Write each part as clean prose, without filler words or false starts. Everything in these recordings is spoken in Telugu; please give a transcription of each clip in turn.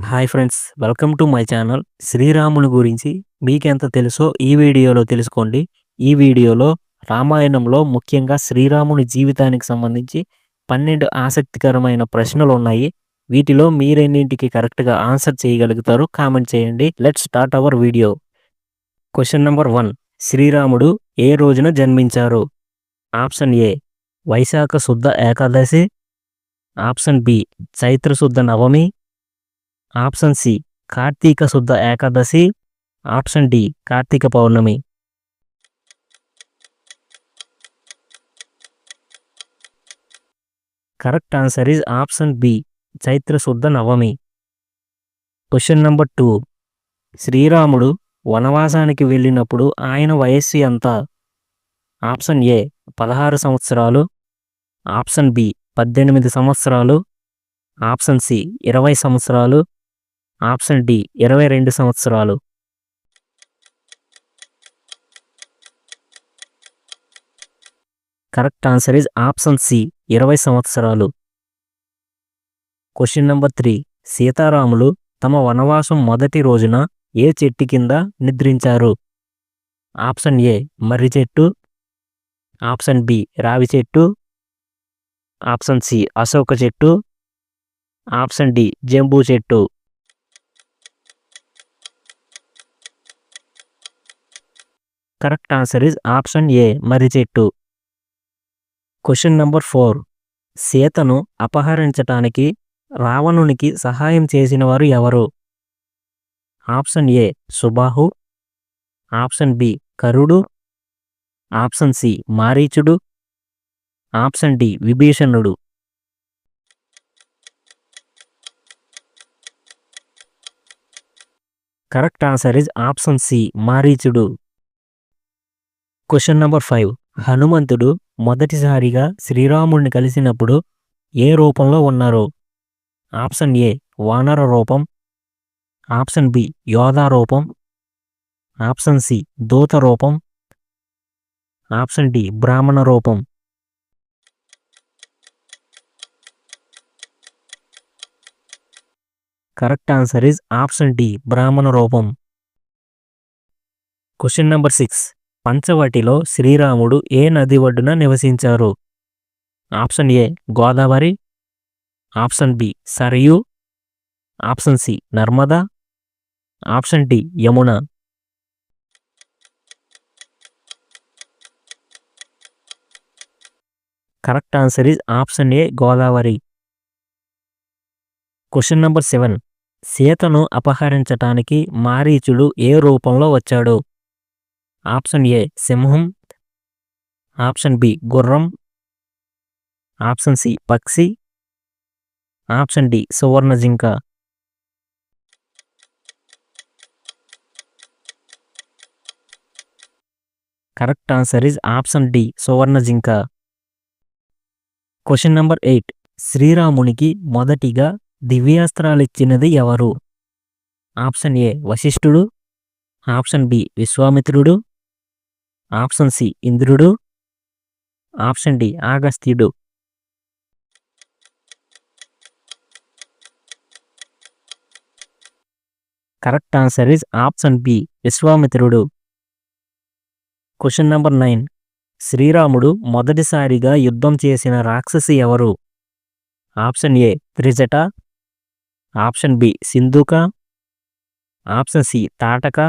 Hi friends, welcome to my channel. శ్రీరాముని గురించి మీకెంత తెలుసో ఈ వీడియోలో తెలుసుకోండి. ఈ వీడియోలో రామాయణంలో ముఖ్యంగా శ్రీరాముని జీవితానికి సంబంధించి 12 ఆసక్తికరమైన ప్రశ్నలు ఉన్నాయి. వీటిలో మీరెన్నింటికి కరెక్ట్‌గా ఆన్సర్ చేయగలుగుతారో కామెంట్ చేయండి. Let's start our video. Question number 1. శ్రీరాముడు ఏ రోజున జన్మించారు? ఆప్షన్ ఏ వైశాఖ శుద్ధ ఏకాదశి. ఆప్షన్ బి చైత్ర శుద్ధ నవమి. ఆప్షన్ సి కార్తీక శుద్ధ ఏకాదశి. ఆప్షన్ డి కార్తీక పౌర్ణమి. Correct answer is option B చైత్ర శుద్ధ నవమి. Question number 2. శ్రీరాముడు వనవాసానికి వెళ్ళినప్పుడు ఆయన వయస్సు ఎంత? ఆప్షన్ ఏ 16 సంవత్సరాలు. ఆప్షన్ బి 18 సంవత్సరాలు. ఆప్షన్ సి 20 సంవత్సరాలు. ఆప్షన్ డి 22 సంవత్సరాలు. Correct answer is option C 20 సంవత్సరాలు. Question number 3. సీతారాములు తమ వనవాసం మొదటి రోజున ఏ చెట్టు కింద నిద్రించారు? ఆప్షన్ ఏ మర్రి చెట్టు. ఆప్షన్ బి రావి చెట్టు. ఆప్షన్ సి అశోక చెట్టు. ఆప్షన్ డి జంబూ చెట్టు. Correct answer is option A మర్రి చెట్టు. Question number 4. సీతను అపహరించటానికి రావణునికి సహాయం చేసిన వారు ఎవరు? Option A Subahu. Option B కరుడు. ఆప్షన్ సి మారీచుడు. ఆప్షన్ డి విభీషణుడు. Correct answer is option C మారీచుడు. Question number 5. హనుమంతుడు మొదటిసారిగా శ్రీరాముడిని కలిసినప్పుడు ఏ రూపంలో ఉన్నారు? ఆప్షన్ ఏ వానర రూపం. ఆప్షన్ బి యోధా రూపం. ఆప్షన్ సి దూత రూపం. ఆప్షన్ డి బ్రాహ్మణ రూపం. Correct answer is option D బ్రాహ్మణ రూపం. Question number 6. పంచవటిలో శ్రీరాముడు ఏ నది ఒడ్డున నివసించారు? Option A Godavari. Option B Sarayu. Option C Narmada. Option D Yamuna. Correct answer is option A Godavari. Question number 7. సీతను అపహరించటానికి మారీచుడు ఏ రూపంలో వచ్చాడు? ఆప్షన్ ఏ సింహం. ఆప్షన్ బి గుర్రం. ఆప్షన్ సి పక్షి. ఆప్షన్ డి సువర్ణ జింక. Correct answer is option D సువర్ణ జింక. Question number 8. శ్రీరామునికి మొదటిగా దివ్యాస్త్రాలిచ్చినది ఎవరు? ఆప్షన్ ఏ వశిష్ఠుడు. ఆప్షన్ బి విశ్వామిత్రుడు. ఆప్షన్ సి ఇంద్రుడు. ఆప్షన్ డి అగస్త్యుడు. Correct answer is option B విశ్వామిత్రుడు. Question number 9. శ్రీరాముడు మొదటిసారిగా యుద్ధం చేసిన రాక్షసి ఎవరు? Option A Trijata. Option B Sindhuka. Option C Tataka.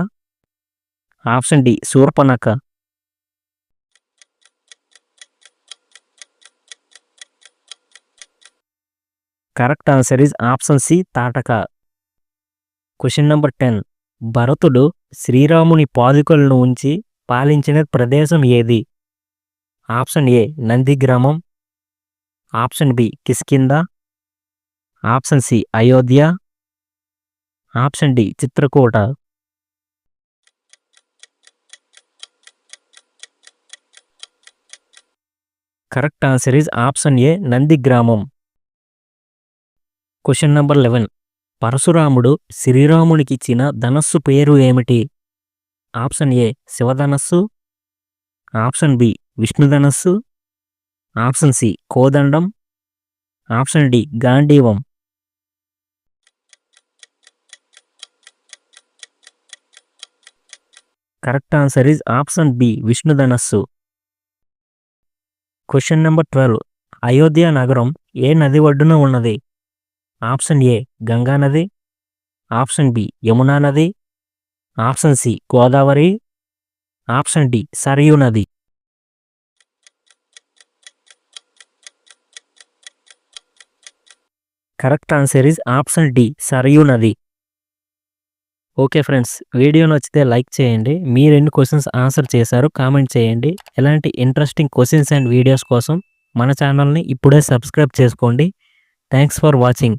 Option D Shurpanakha. Correct answer is option C Tataka. Question number 10. భరతుడు శ్రీరాముని పాదుకలను ఉంచి పాలించిన ప్రదేశం ఏది? ఆప్షన్ ఏ నందిగ్రామం. Option B Kishkindha. Option C Ayodhya. Option D Chitrakuta. Correct answer is option A నందిగ్రామం. Question number 11. పరశురాముడు శ్రీరామునికిచ్చిన ధనస్సు పేరు ఏమిటి? ఆప్షన్ ఏ శివధనస్సు. ఆప్షన్ బి విష్ణుధనస్సు. ఆప్షన్ సి కోదండం. ఆప్షన్ డి గాంధీవం. Correct answer is option B విష్ణుధనస్సు. Question number 12. అయోధ్య నగరం ఏ నది ఒడ్డున ఉన్నది? ఆప్షన్ ఏ గంగా నది, ఆప్షన్ బి యమునా నది, option C Godavari, option D Sarayu నది. Correct answer is option D Sarayu నది. ఓకే ఫ్రెండ్స్, వీడియో నచ్చితే లైక్ చేయండి. మీరు ఎన్ని క్వశ్చన్స్ ఆన్సర్ చేశారో కామెంట్ చేయండి. ఇలాంటి ఇంట్రెస్టింగ్ క్వశ్చన్స్ అండ్ వీడియోస్ కోసం మన ఛానల్ని ఇప్పుడే సబ్స్క్రైబ్ చేసుకోండి. Thanks for watching.